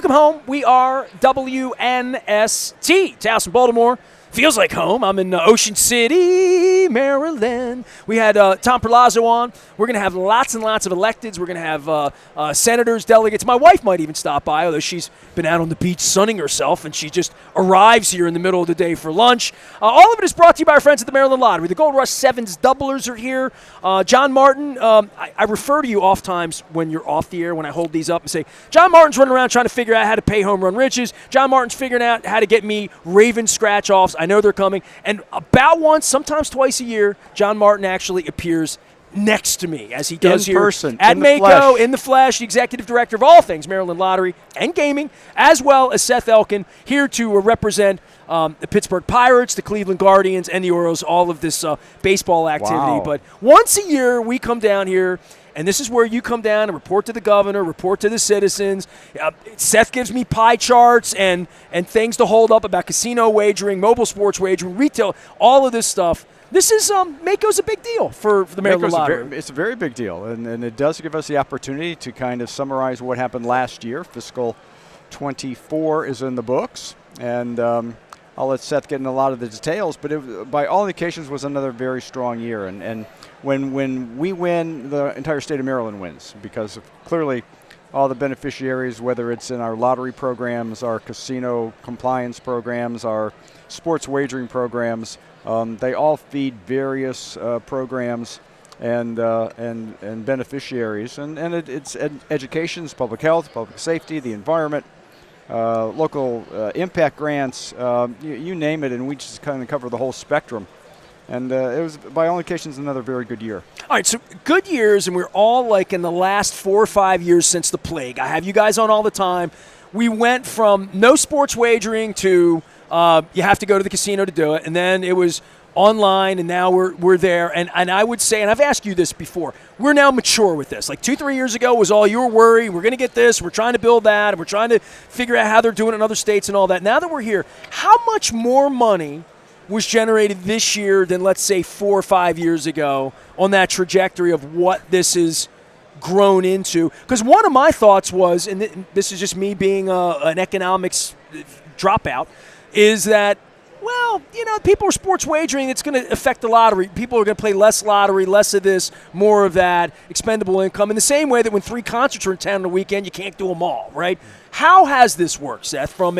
Welcome home. We are WNST, Towson, Baltimore. Feels like home. I'm in Ocean City, Maryland. We had Tom Perlazzo on. We're going to have lots and lots of electeds. We're going to have senators, delegates. My wife might even stop by, although she's been out on the beach sunning herself, and she just arrives here in the middle of the day for lunch. All of it is brought to you by our friends at the Maryland Lottery. The Gold Rush Sevens doublers are here. John Martin, I refer to you oft times when you're off the air, when I hold these up and say, John Martin's running around trying to figure out how to pay home run riches. John Martin's figuring out how to get me Raven scratch-offs. I know they're coming. And about once, sometimes twice a year, John Martin actually appears next to me, as he does in here person, at in the MACo, flesh. in the flesh, the executive director of all things Maryland Lottery and Gaming, as well as Seth Elkin, here to represent the Pittsburgh Pirates, the Cleveland Guardians, and the Orioles, all of this baseball activity. Wow. But once a year, we come down here, and this is where you come down and report to the governor, report to the citizens. Seth gives me pie charts and things to hold up about casino wagering, mobile sports wagering, retail, all of this stuff. This is MACo's a big deal for the Maryland Lottery. It's a very big deal, and it does give us the opportunity to kind of summarize what happened last year. Fiscal 24 is in the books, and I'll let Seth get into a lot of the details, but it, by all indications, was another very strong year. And when we win, the entire state of Maryland wins, because of clearly all the beneficiaries, whether it's in our lottery programs, our casino compliance programs, our sports wagering programs, they all feed various programs and beneficiaries. And it's education, public health, public safety, the environment, local impact grants, you name it, and we just kind of cover the whole spectrum. And it was, by all indications, another very good year. All right, so good years, and we're all like in the last 4 or 5 years since the plague. I have you guys on all the time. We went from no sports wagering to you have to go to the casino to do it, and then it was online, and now we're there. And I would say, and I've asked you this before, we're now mature with this. Like 2-3 years ago was all you were worried, we're going to get this, we're trying to build that, and we're trying to figure out how they're doing it in other states and all that. Now that we're here, how much more money was generated this year than, let's say, 4 or 5 years ago on that trajectory of what this is grown into? Because one of my thoughts was, and this is just me being an economics dropout, is that, well, you know, people are sports wagering. It's going to affect the lottery. People are going to play less lottery, less of this, more of that, expendable income. In the same way that when 3 concerts are in town on the weekend, you can't do them all, right? How has this worked, Seth, from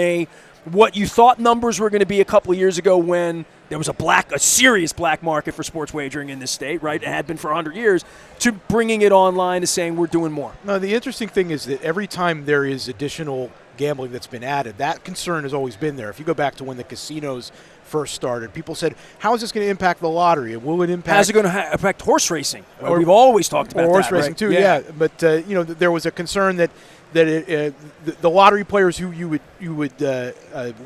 what you thought numbers were going to be a couple of years ago when there was a serious black market for sports wagering in this state, right? It had been for 100 years, to bringing it online to saying we're doing more? No, the interesting thing is that every time there is additional gambling that's been added, that concern has always been there. If you go back to when the casinos first started, people said, how is this going to impact the lottery? Will it impact... How's it going to affect horse racing? We've always talked about horse that, racing, right? too, yeah. But, there was a concern that the lottery players who you would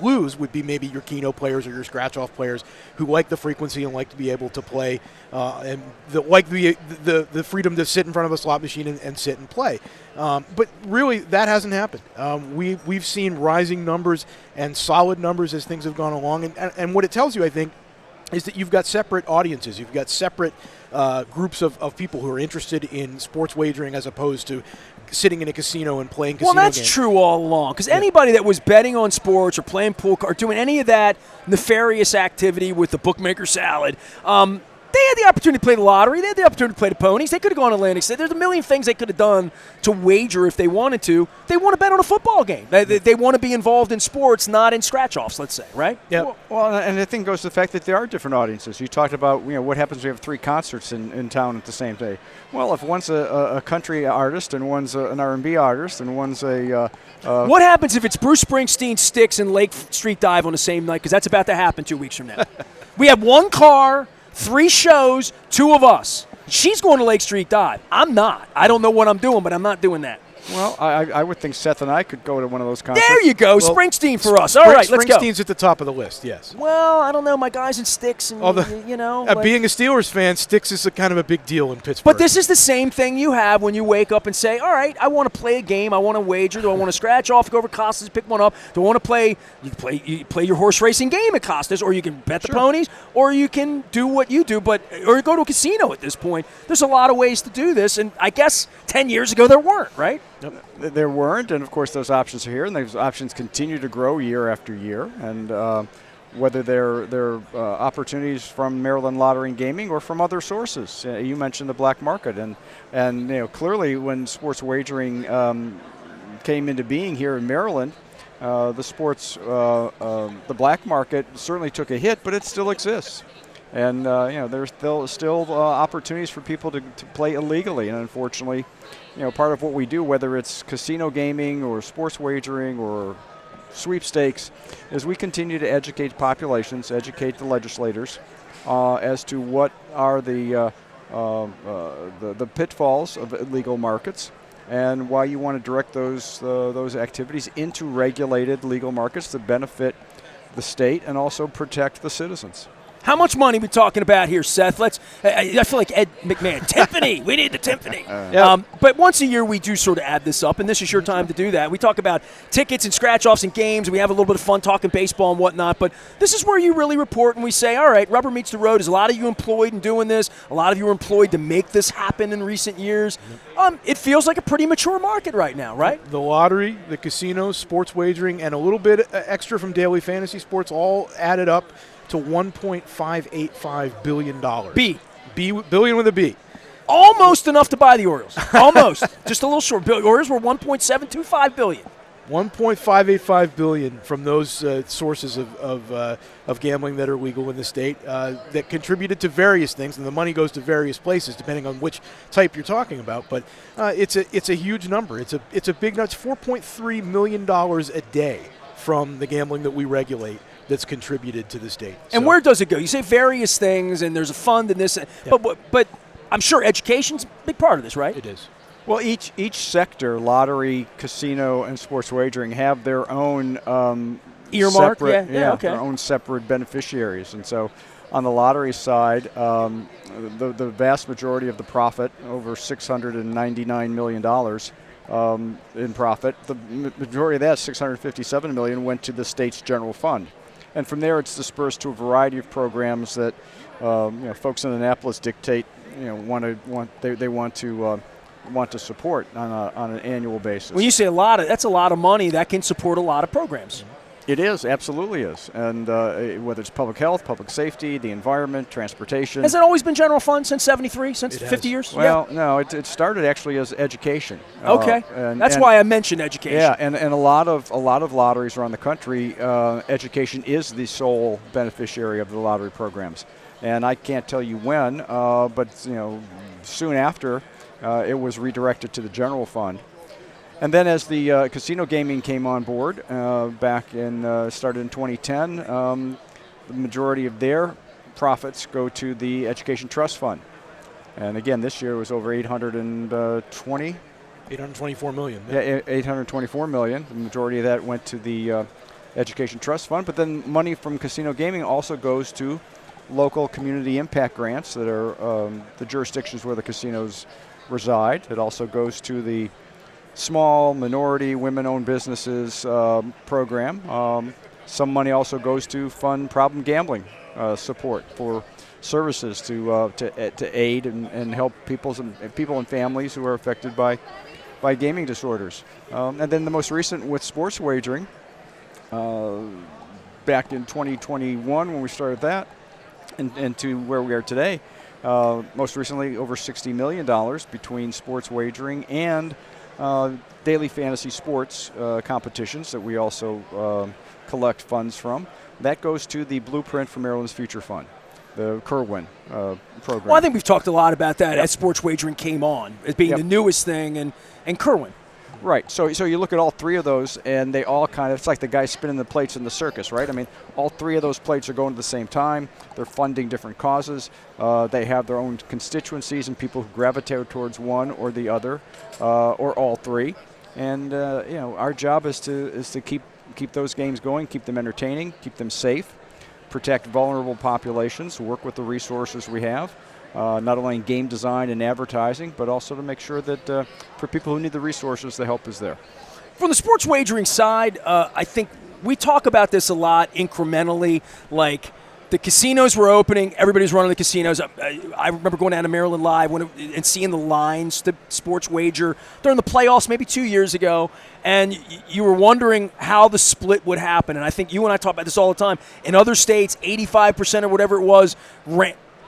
lose would be maybe your Keno players or your scratch-off players who like the frequency and like to be able to play and like the freedom to sit in front of a slot machine and sit and play. But really, that hasn't happened. We've seen rising numbers and solid numbers as things have gone along. And what it tells you, I think, is that you've got separate audiences. You've got separate groups of people who are interested in sports wagering as opposed to sitting in a casino and playing casino games. Well, that's true all along, because anybody that was betting on sports or playing pool or doing any of that nefarious activity with the bookmaker salad, they had the opportunity to play the lottery. They had the opportunity to play the ponies. They could have gone to Atlantic City. There's a million things they could have done to wager if they wanted to. They want to bet on a football game. They want to be involved in sports, not in scratch-offs, let's say, right? Yeah. Well, and I think it goes to the fact that there are different audiences. You talked about, what happens when you have 3 concerts in town at the same day. Well, if one's a country artist and one's an R&B artist and one's a... what happens if it's Bruce Springsteen, Styx, and Lake Street Dive on the same night? Because that's about to happen 2 weeks from now. We have 1 car, 3 shows, 2 of us. She's going to Lake Street Dive. I'm not. I don't know what I'm doing, but I'm not doing that. Well, I would think Seth and I could go to one of those concerts. There you go. Well, Springsteen for us. All right, let's go. Springsteen's at the top of the list, yes. Well, I don't know. My guys in Styx, and being a Steelers fan, Styx is kind of a big deal in Pittsburgh. But this is the same thing you have when you wake up and say, all right, I want to play a game. I want to wager. Do I want to scratch off, go over to Costas, pick one up? Do I want to play? You play your horse racing game at Costas, or you can bet the ponies, or you can do what you do, or go to a casino at this point. There's a lot of ways to do this, and I guess 10 years ago there weren't, right? There weren't, and of course those options are here, and those options continue to grow year after year. And whether they're opportunities from Maryland Lottery and Gaming or from other sources. You mentioned the black market, and clearly when sports wagering came into being here in Maryland, the black market certainly took a hit, but it still exists. And there's still opportunities for people to play illegally, and unfortunately, part of what we do, whether it's casino gaming or sports wagering or sweepstakes, is we continue to educate populations, educate the legislators as to what are the pitfalls of illegal markets and why you want to direct those activities into regulated legal markets that benefit the state and also protect the citizens. How much money are we talking about here, Seth? I feel like Ed McMahon. Tiffany. We need the Tiffany. But once a year we do sort of add this up, and this is your time to do that. We talk about tickets and scratch-offs and games, and we have a little bit of fun talking baseball and whatnot, but this is where you really report and we say, all right, rubber meets the road. Is a lot of you employed in doing this? A lot of you are employed to make this happen in recent years. It feels like a pretty mature market right now, right? The lottery, the casinos, sports wagering, and a little bit extra from daily fantasy sports all added up to $1.585 billion. Billion with a B. Almost enough to buy the Orioles. Almost. Just a little short. The Orioles were $1.725 billion. $1.585 billion from those sources of gambling that are legal in the state that contributed to various things, and the money goes to various places depending on which type you're talking about. But it's a huge number. It's a big number. It's $4.3 million a day from the gambling that we regulate that's contributed to the state. And where does it go? You say various things, and there's a fund and this, but I'm sure education's a big part of this, right? It is. Well, each sector, lottery, casino, and sports wagering, have their own earmark, their own separate beneficiaries. And so, on the lottery side, the vast majority of the profit, over $699 million in profit, the majority of that, $657 million, went to the state's general fund. And from there, it's dispersed to a variety of programs that folks in Annapolis dictate they want to support on an annual basis. When you say that's a lot of money that can support a lot of programs. It is, absolutely is. And whether it's public health, public safety, the environment, transportation. Has it always been general fund since 73, since 50 years? Well, no, it started actually as education. Okay. That's why I mentioned education. Yeah, and a lot of lotteries around the country, education is the sole beneficiary of the lottery programs. And I can't tell you when, but soon after, it was redirected to the general fund. And then as the casino gaming came on board started in 2010, the majority of their profits go to the Education Trust Fund. And again, this year it was over $824 million. Yeah, $824 million. The majority of that went to the Education Trust Fund. But then money from casino gaming also goes to local community impact grants that are the jurisdictions where the casinos reside. It also goes to the small minority women-owned businesses program. Some money also goes to fund problem gambling support for services to aid and help people and families who are affected by gaming disorders. And then the most recent with sports wagering, back in 2021 when we started that, and to where we are today, most recently over $60 million between sports wagering and daily fantasy sports competitions that we also collect funds from. That goes to the Blueprint for Maryland's Future Fund, the Kerwin program. Well, I think we've talked a lot about that as sports wagering came on, as being the newest thing, and Kerwin. Right. So you look at all three of those, and they all it's like the guy spinning the plates in the circus, right? I mean, all three of those plates are going at the same time. They're funding different causes. They have their own constituencies and people who gravitate towards one or the other, or all three. And our job is to keep those games going, keep them entertaining, keep them safe, protect vulnerable populations, work with the resources we have. Not only in game design and advertising, but also to make sure that for people who need the resources, the help is there. From the sports wagering side, I think we talk about this a lot incrementally, like the casinos were opening. Everybody was running the casinos. I remember going down to Maryland Live and seeing the lines, the sports wager during the playoffs maybe 2 years ago, and you were wondering how the split would happen. And I think you and I talk about this all the time. In other states, 85% or whatever it was,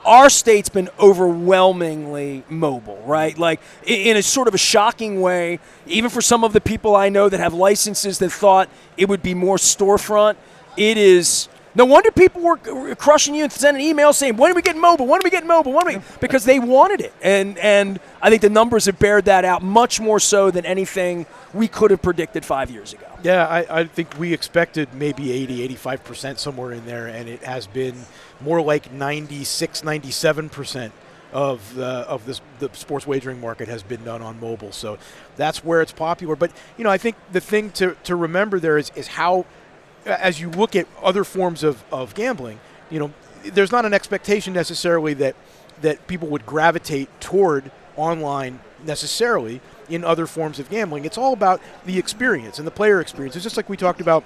our state's been overwhelmingly mobile, right? Like in a sort of a shocking way, even for some of the people I know that have licenses that thought it would be more storefront, it is. No wonder people were crushing you and sending emails saying, when are we getting mobile? When are we getting mobile? When are we? Because they wanted it. And I think the numbers have bared that out much more so than anything we could have predicted 5 years ago. Yeah, I think we expected maybe 80, 85% somewhere in there, and it has been more like 96, 97% of the sports wagering market has been done on mobile. So that's where it's popular. But, I think the thing to remember there is how, as you look at other forms of gambling, there's not an expectation necessarily that people would gravitate toward online necessarily in other forms of gambling. It's all about the experience and the player experience. It's just like we talked about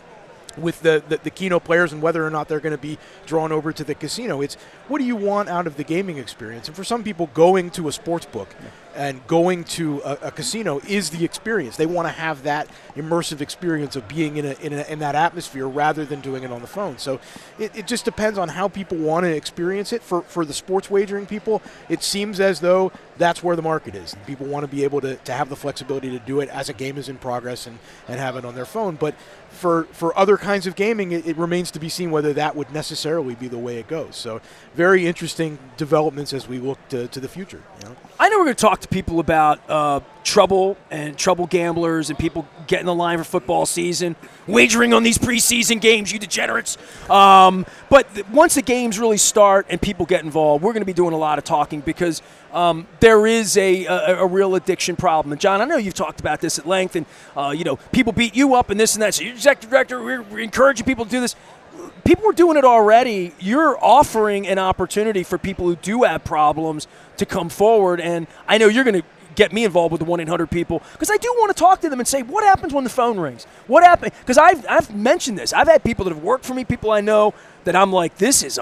with the Keno players and whether or not they're going to be drawn over to the casino. It's what do you want out of the gaming experience? And for some people, going to a sports book and going to a casino is the experience. They want to have that immersive experience of being in that atmosphere rather than doing it on the phone. So it just depends on how people want to experience it. For the sports wagering people, it seems as though that's where the market is. People want to be able to have the flexibility to do it as a game is in progress and have it on their phone. But for other kinds of gaming, it remains to be seen whether that would necessarily be the way it goes. So very interesting developments as we look to the future. I know we're going to talk to people about trouble gamblers and people getting the line for football season, wagering on these preseason games, you degenerates. But once the games really start and people get involved, we're going to be doing a lot of talking because there is a real addiction problem. And, John, I know you've talked about this at length, and, people beat you up and this and that. So you're executive director, we're encouraging people to do this. People are doing it already. You're offering an opportunity for people who do have problems to come forward, and I know you're going to get me involved with the 1-800 people because I do want to talk to them and say, what happens when the phone rings? What happened? Because I've mentioned this. I've had people that have worked for me, people I know, that I'm like, this is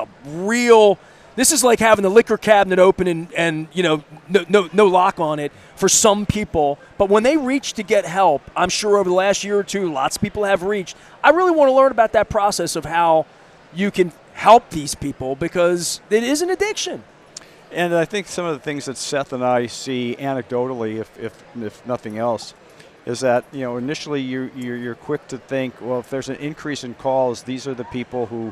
like having the liquor cabinet open and no lock on it for some people. But when they reach to get help, I'm sure over the last year or two, lots of people have reached. I really want to learn about that process of how you can help these people because it is an addiction. And I think some of the things that Seth and I see anecdotally, if nothing else, is that initially you're quick to think, well, if there's an increase in calls, these are the people who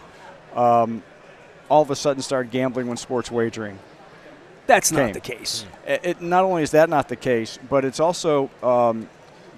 all of a sudden start gambling when sports wagering. That's not the case. It not only is that not the case, but it's also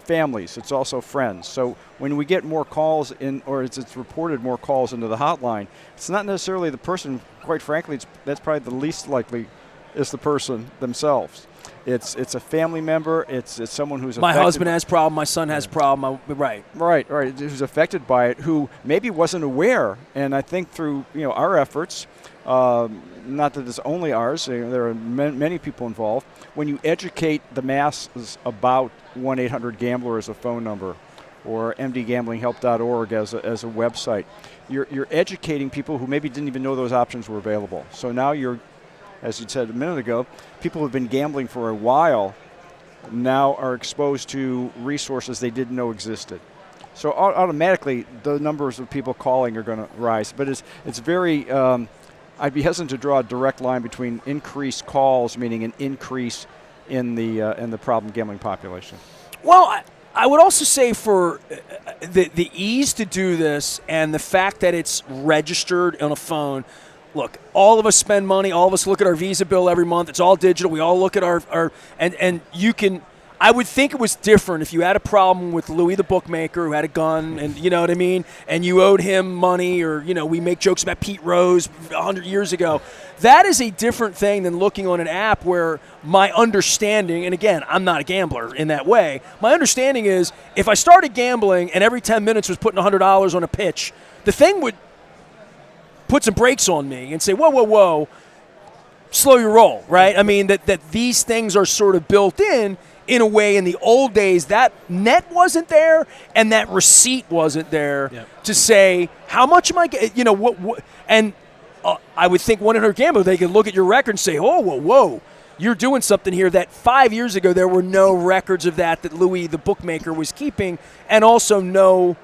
families. It's also friends. So when we get more calls in, or it's reported more calls into the hotline, it's not necessarily the person. Quite frankly, that's probably the least likely is the person themselves. It's a family member. It's someone who's my husband has a problem. My son has a problem. Right. Who's affected by it, who maybe wasn't aware. And I think through our efforts, not that it's only ours. There are many people involved. When you educate the masses about 1-800-GAMBLER as a phone number, or mdgamblinghelp.org as a website, you're educating people who maybe didn't even know those options were available. So now you're, as you said a minute ago, people who have been gambling for a while now are exposed to resources they didn't know existed. So automatically, the numbers of people calling are going to rise. But it's very, I'd be hesitant to draw a direct line between increased calls, meaning an increase in the problem gambling population. Well, I would also say for the ease to do this and the fact that it's registered on a phone. Look, all of us spend money. All of us look at our Visa bill every month. It's all digital. We all look at our and you can. I would think it was different if you had a problem with Louis the bookmaker who had a gun and you know what I mean, and you owed him money, or we make jokes about Pete Rose 100 years ago. That is a different thing than looking on an app where my understanding, and again, I'm not a gambler in that way, my understanding is if I started gambling and every 10 minutes was putting $100 on a pitch, the thing would put some brakes on me and say, whoa, slow your roll, right? I mean, that these things are sort of built in a way. In the old days, that net wasn't there and that receipt wasn't there to say, how much am I getting, what, and I would think 1-800-GAMBLER, they could look at your record and say, oh, whoa. You're doing something here that 5 years ago there were no records of that Louis, the bookmaker, was keeping, and also no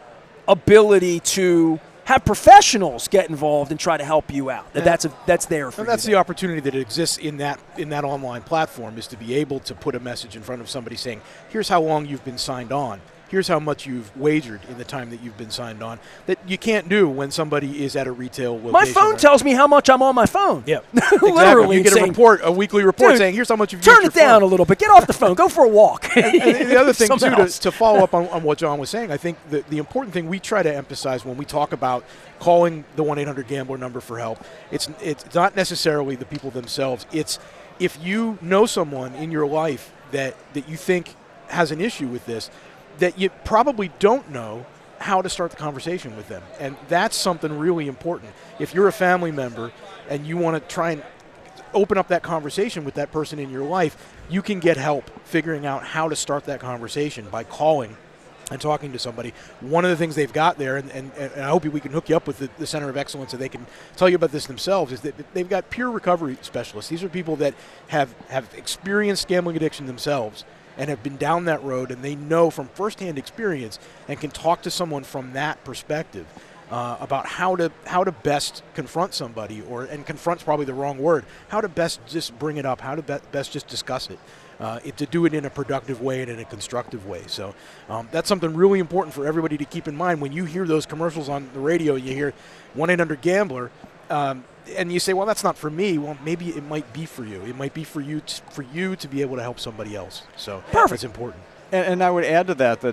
ability to have professionals get involved and try to help you out. That's there for you. And that's the opportunity that exists in that online platform, is to be able to put a message in front of somebody saying, here's how long you've been signed on. Here's how much you've wagered in the time that you've been signed on, that you can't do when somebody is at a retail location. My phone tells me how much I'm on my phone. Yeah, literally. You get a weekly report saying, here's how much you've used turn your it down phone. a little bit. Get off the phone. Go for a walk. And the other thing, too, to follow up on what John was saying, I think the important thing we try to emphasize when we talk about calling the 1-800-GAMBLER number for help, it's not necessarily the people themselves. It's if you know someone in your life that you think has an issue with this, that you probably don't know how to start the conversation with them. And that's something really important. If you're a family member and you want to try and open up that conversation with that person in your life, you can get help figuring out how to start that conversation by calling and talking to somebody. One of the things they've got there, and I hope we can hook you up with the Center of Excellence so they can tell you about this themselves, is that they've got peer recovery specialists. These are people that have experienced gambling addiction themselves and have been down that road, and they know from firsthand experience and can talk to someone from that perspective about how to best confront somebody, and confront's probably the wrong word, how to best just bring it up, how to best just discuss it. To do it in a productive way and in a constructive way. So that's something really important for everybody to keep in mind when you hear those commercials on the radio. You hear 1-800-GAMBLER, and you say, well, that's not for me. Well, maybe it might be for you. It might be for you to be able to help somebody else. So that's important. And I would add to that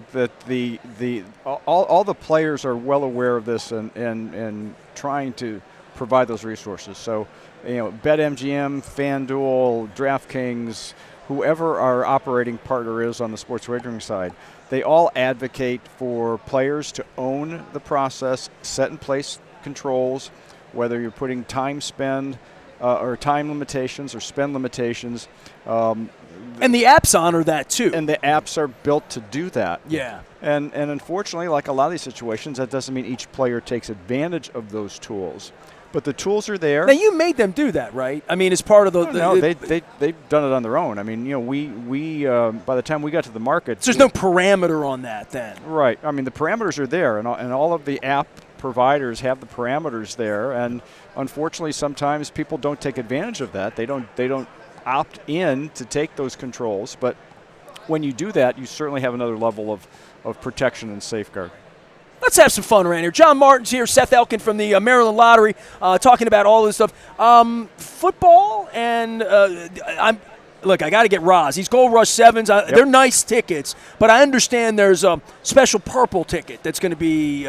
all the players are well aware of this and trying to provide those resources. So, BetMGM, FanDuel, DraftKings, whoever our operating partner is on the sports wagering side, they all advocate for players to own the process, set in place controls, whether you're putting time spend or time limitations or spend limitations. And the apps honor that too. And the apps are built to do that. Yeah. And unfortunately, like a lot of these situations, that doesn't mean each player takes advantage of those tools. But the tools are there. Now, you made them do that, right? I mean, as part of No, they've done it on their own. I mean, we by the time we got to the market, so there's no parameter on that then. Right. I mean, the parameters are there, and all of the app providers have the parameters there. And unfortunately, sometimes people don't take advantage of that. They don't opt in to take those controls. But when you do that, you certainly have another level of protection and safeguard. Let's have some fun around here. John Martin's here, Seth Elkin from the Maryland Lottery, talking about all this stuff. Football, and I got to get Roz. These Gold Rush 7s, they're nice tickets, but I understand there's a special purple ticket that's going to be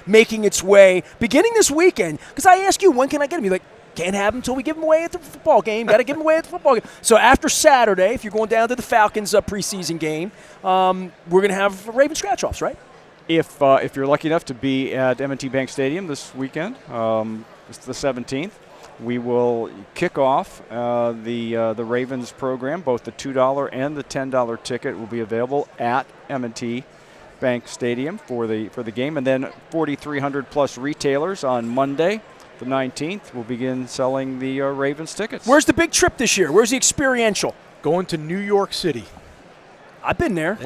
making its way beginning this weekend. Because I ask you, when can I get them? You're like, can't have them until we give them away at the football game. Got to give them away at the football game. So after Saturday, if you're going down to the Falcons preseason game, we're going to have Raven scratch-offs, right? If you're lucky enough to be at M&T Bank Stadium this weekend, it's the 17th, we will kick off the Ravens program. Both the $2 and the $10 ticket will be available at M&T Bank Stadium for the game, and then 4,300 plus retailers on Monday, the 19th, will begin selling the Ravens tickets. Where's the big trip this year? Where's the experiential? Going to New York City. I've been there.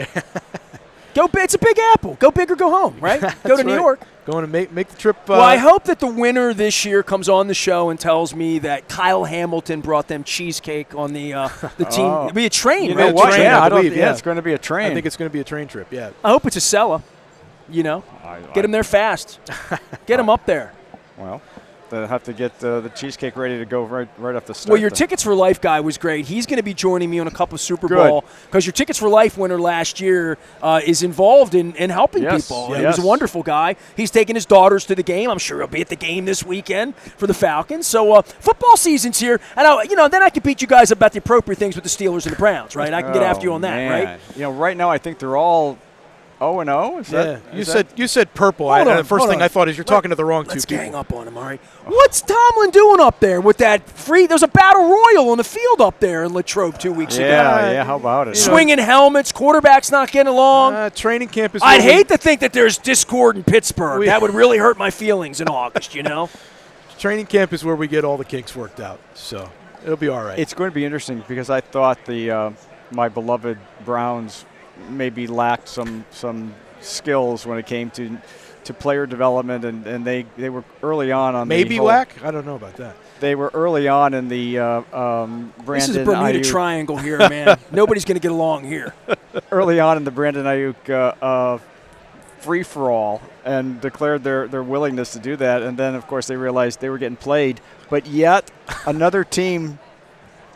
It's a Big Apple. Go big or go home, right? Go to New York. Going to make the trip. Well, I hope that the winner this year comes on the show and tells me that Kyle Hamilton brought them cheesecake on the team. It'll be a train, right? What? Train, Yeah, I believe, it's going to be a train. I think it's going to be a train trip, yeah. I hope it's a Sella. Get him there fast. Get him up there. Well, they'll have to get the cheesecake ready to go right off the start. Well, your Tickets for Life guy was great. He's going to be joining me on a cup of Super Bowl because your Tickets for Life winner last year is involved in helping people. Yes. He was a wonderful guy. He's taking his daughters to the game. I'm sure he'll be at the game this weekend for the Falcons. So football season's here, and then I can beat you guys about the appropriate things with the Steelers and the Browns, right? I can get after you on that, right? Right now I think they're all 0-0? You said purple. The first thing I thought is you're talking to the wrong two people. Let's gang up on him, all right? What's Tomlin doing up there with that free? There's a battle royal on the field up there in Latrobe 2 weeks ago. Yeah, how about it? Swinging helmets, quarterbacks not getting along. Training camp is. I'd hate to think that there's discord in Pittsburgh. That would really hurt my feelings in August, Training camp is where we get all the kinks worked out, so it'll be all right. It's going to be interesting because I thought my beloved Browns maybe lacked some skills when it came to player development, and they were early on maybe lack. I don't know about that. They were early on in the Brandon This is a Bermuda Ayuk Triangle here, man. Nobody's going to get along here. early on in the Brandon Ayuk free-for-all, and declared their willingness to do that. And then, of course, they realized they were getting played. But yet, another team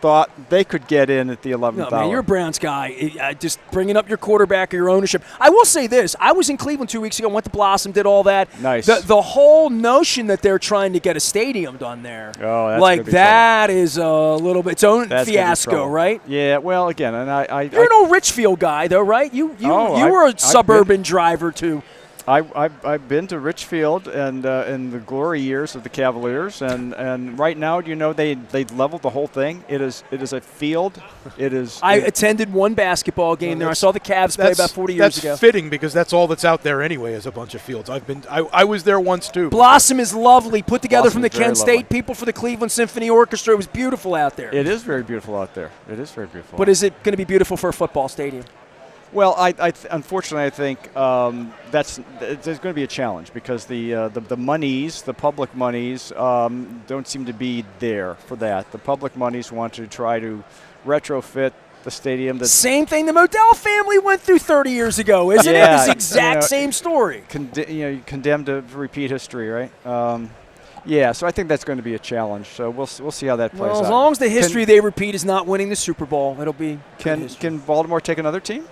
thought they could get in at the 11th hour. Man, you're a Browns guy. Just bringing up your quarterback or your ownership. I will say this. I was in Cleveland 2 weeks ago, went to Blossom, did all that. Nice. The whole notion that they're trying to get a stadium done there. Oh, that's like gonna be that is a little bit its own That's gonna be fiasco, trouble. right? Yeah, well, again, and You're an old Richfield guy, though, right? You were a suburban driver, too. I've been to Richfield and in the glory years of the Cavaliers, and right now, they leveled the whole thing. It is a field. I attended one basketball game there. I saw the Cavs play about 40 years ago. That's fitting because that's all that's out there anyway is a bunch of fields. I was there once too. Blossom is lovely, put together Blossom from the is very Kent State lovely. people for the Cleveland Symphony Orchestra. It was beautiful out there. It is very beautiful out there. It is very beautiful. But is it going to be beautiful for a football stadium? Well, unfortunately, I think there's going to be a challenge because the monies, the public monies, don't seem to be there for that. The public monies want to try to retrofit the stadium. Same thing the Modell family went through 30 years ago, isn't it? This exact same story. Condemned to repeat history, right? Yeah, so I think that's going to be a challenge. So we'll see how that plays out. As long as the history they repeat is not winning the Super Bowl, it'll be. Can Baltimore take another team?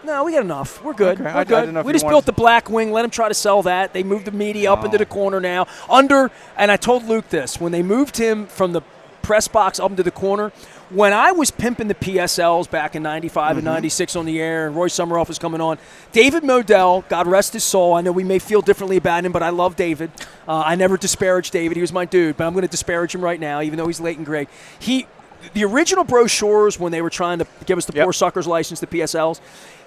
No, we got enough. We're good. Okay. We're good. I didn't know if We you just built the black wing. Let them try to sell that. They moved the media up into the corner now. And I told Luke this, when they moved him from the press box up into the corner, when I was pimping the PSLs back in 95 and 96 on the air and Roy Summeroff was coming on, David Modell, God rest his soul, I know we may feel differently about him, but I love David. I never disparaged David. He was my dude, but I'm going to disparage him right now, even though he's late and great. The original brochures, when they were trying to give us the poor suckers license, the PSLs,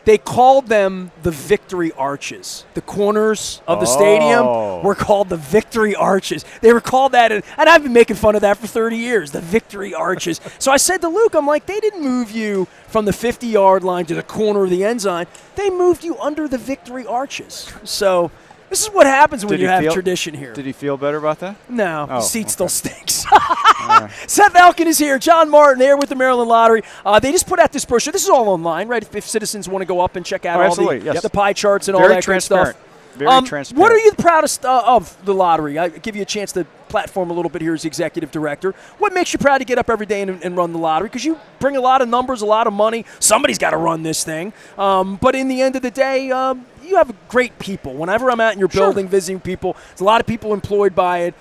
they called them the Victory Arches. The corners of the stadium were called the Victory Arches. They were called that, and I've been making fun of that for 30 years, the Victory Arches. So I said to Luke, I'm like, they didn't move you from the 50-yard line to the corner of the end zone. They moved you under the Victory Arches. So this is what happens when you have tradition here. Did he feel better about that? No, the seat still stinks. Seth Elkin is here. John Martin there with the Maryland Lottery. They just put out this brochure. This is all online, right? If citizens want to go up and check out all the pie charts and all that great stuff. Very transparent. What are you the proudest of the lottery? I give you a chance to platform a little bit here as the executive director. What makes you proud to get up every day and run the lottery? Because you bring a lot of numbers, a lot of money. Somebody's got to run this thing. But in the end of the day, you have great people. Whenever I'm out in your building visiting people, there's a lot of people employed by it.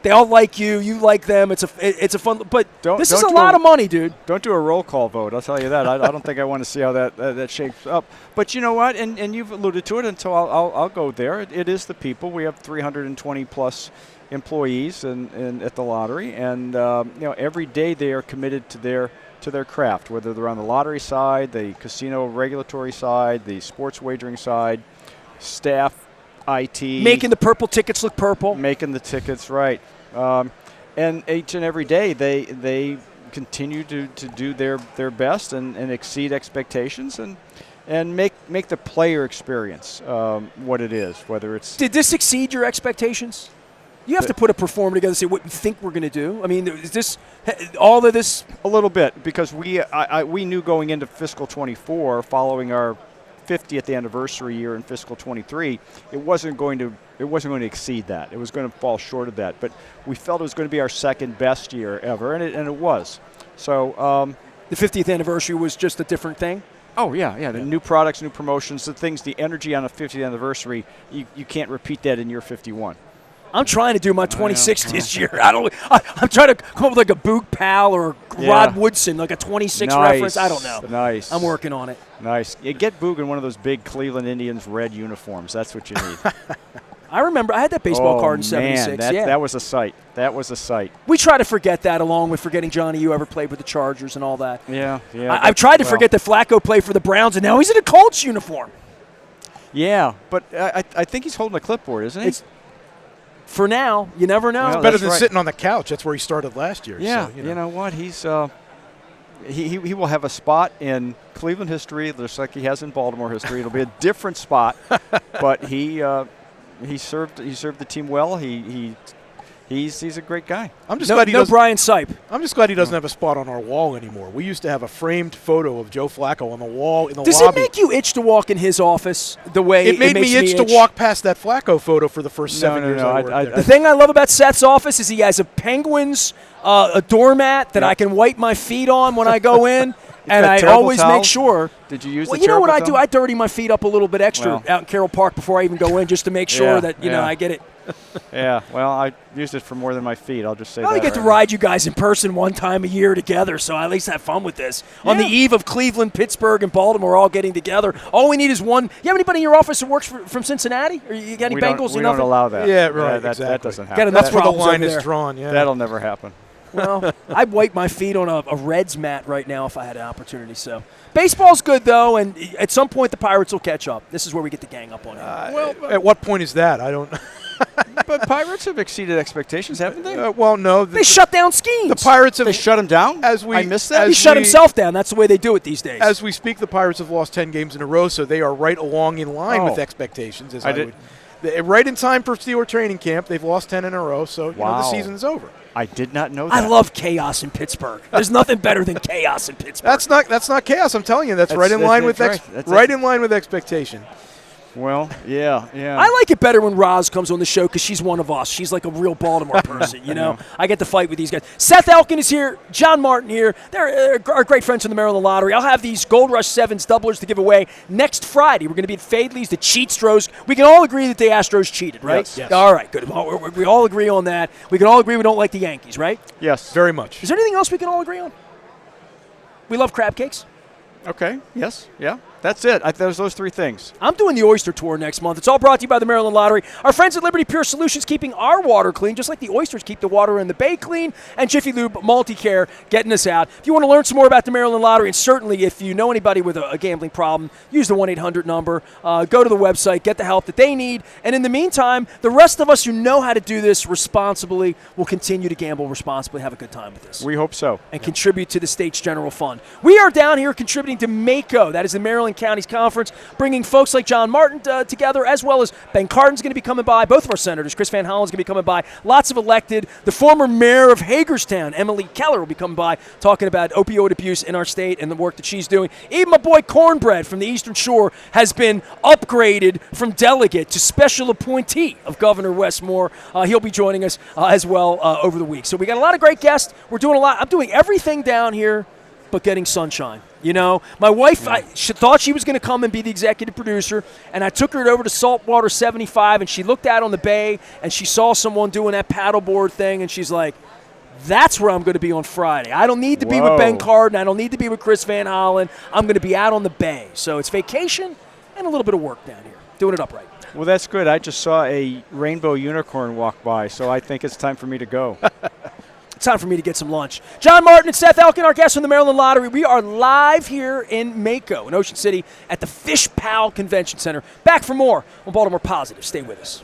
They all like you. You like them. It's a fun. But this is a lot of money, dude. Don't do a roll call vote. I'll tell you that. I don't think I want to see how that shapes up. But you know what? And you've alluded to it. And so I'll go there. It is the people. We have 320 plus employees at the lottery, and every day they are committed to their craft, whether they're on the lottery side, the casino regulatory side, the sports wagering side, staff, IT. Making the purple tickets look purple. Making the tickets right. And each and every day they continue to do their best and exceed expectations and make the player experience what it is, whether it's... Did this exceed your expectations? You have to put a performer together and say what you think we're going to do. I mean, is this all of this? A little bit, because we knew going into fiscal 24, following our 50th anniversary year in fiscal 23, it wasn't going to exceed that. It was going to fall short of that. But we felt it was going to be our second best year ever, and it was. So the 50th anniversary was just a different thing. Oh, yeah. The new products, new promotions, the energy on a 50th anniversary, you can't repeat that in year 51. I'm trying to do my 26 this year. I'm trying to come up with like a Boog Pal or Rod Woodson, like a 26 reference. I don't know. Nice. I'm working on it. Nice. You get Boog in one of those big Cleveland Indians red uniforms. That's what you need. I remember I had that baseball card in 76. That was a sight. That was a sight. We try to forget that, along with forgetting Johnny U ever played with the Chargers and all that. Yeah. I've tried to forget that Flacco played for the Browns, and now he's in a Colts uniform. Yeah, but I think he's holding a clipboard, isn't he? for now. You never know. Well, Better that's than right. sitting on the couch. That's where he started last year. Yeah, so, you know what? He's he will have a spot in Cleveland history, just like he has in Baltimore history. It'll be a different spot, but he served the team well. He's a great guy. I'm just No, glad he no doesn't. Brian Sipe. I'm just glad he doesn't have a spot on our wall anymore. We used to have a framed photo of Joe Flacco on the wall in the Does lobby. it make you itch to walk in his office the way It made makes me itch to walk past that Flacco photo for the first 7 years I worked there. The thing I love about Seth's office is he has a Penguins a doormat that I can wipe my feet on when I go in, and I terrible always make towels? sure. Did you use Well, the you know what I terrible do? I dirty my feet up a little bit extra out in Carroll Park before I even go in, just to make sure that I get it. Yeah, well, I used it for more than my feet. I'll just say I that. only get to ride you guys in person one time a year together, so I at least have fun with this. On the eve of Cleveland, Pittsburgh, and Baltimore all getting together, all we need is one. You have anybody in your office that works from Cincinnati? Or you got any Bengals? We don't allow that. Yeah, right, That exactly. doesn't Got happen. enough That's where the problems line over is there. drawn. Yeah. That'll never happen. Well, I'd wipe my feet on a Reds mat right now if I had an opportunity. So baseball's good, though, and at some point the Pirates will catch up. This is where we get to gang up on him. Well, at what point is that? I don't. But Pirates have exceeded expectations, haven't they? Well, no. They shut down schemes. The Pirates have They shut him down? I missed that? He shut himself down. That's the way they do it these days. As we speak, the Pirates have lost 10 games in a row, so they are right along in line with expectations. Right in time for Steeler training camp, they've lost 10 in a row, so the season's over. I did not know that. I love chaos in Pittsburgh. There's nothing better than chaos in Pittsburgh. That's not chaos. I'm telling you, that's right in line with in line with expectation. Well, yeah. I like it better when Roz comes on the show because she's one of us. She's like a real Baltimore person, you know. I get to fight with these guys. Seth Elkin is here. John Martin here. They're our great friends from the Maryland Lottery. I'll have these Gold Rush Sevens doublers to give away next Friday. We're going to be at Fadley's, the Cheat Stros. We can all agree that the Astros cheated, right? Yes. All right, good. We all agree on that. We can all agree we don't like the Yankees, right? Yes. Very much. Is there anything else we can all agree on? We love crab cakes. Okay. Yes. Yeah. That's it. Those three things. I'm doing the Oyster Tour next month. It's all brought to you by the Maryland Lottery. Our friends at Liberty Pure Solutions keeping our water clean, just like the oysters keep the water in the bay clean, and Jiffy Lube Multi-Care getting us out. If you want to learn some more about the Maryland Lottery, and certainly if you know anybody with a gambling problem, use the 1-800 number. Go to the website, get the help that they need. And in the meantime, the rest of us who know how to do this responsibly will continue to gamble responsibly, have a good time with this. We hope so. And contribute to the state's general fund. We are down here contributing to MACo. That is the Maryland Counties Conference, bringing folks like John Martin together, as well as Ben Cardin's going to be coming by. Both of our senators, Chris Van Hollen's going to be coming by. Lots of elected. The former mayor of Hagerstown, Emily Keller, will be coming by, talking about opioid abuse in our state and the work that she's doing. Even my boy Cornbread from the Eastern Shore has been upgraded from delegate to special appointee of Governor Wes Moore. He'll be joining us as well over the week. So we got a lot of great guests. We're doing a lot. I'm doing everything down here but getting sunshine. You know, my wife, she thought she was going to come and be the executive producer, and I took her over to Saltwater 75, and she looked out on the bay, and she saw someone doing that paddleboard thing, and she's like, that's where I'm going to be on Friday. I don't need to be with Ben Cardin. I don't need to be with Chris Van Hollen. I'm going to be out on the bay. So it's vacation and a little bit of work down here, doing it upright. Well, that's good. I just saw a rainbow unicorn walk by, so I think it's time for me to go. It's time for me to get some lunch. John Martin and Seth Elkin, our guests from the Maryland Lottery. We are live here in MACo in Ocean City at the Fish Pal Convention Center. Back for more on Baltimore Positive. Stay with us.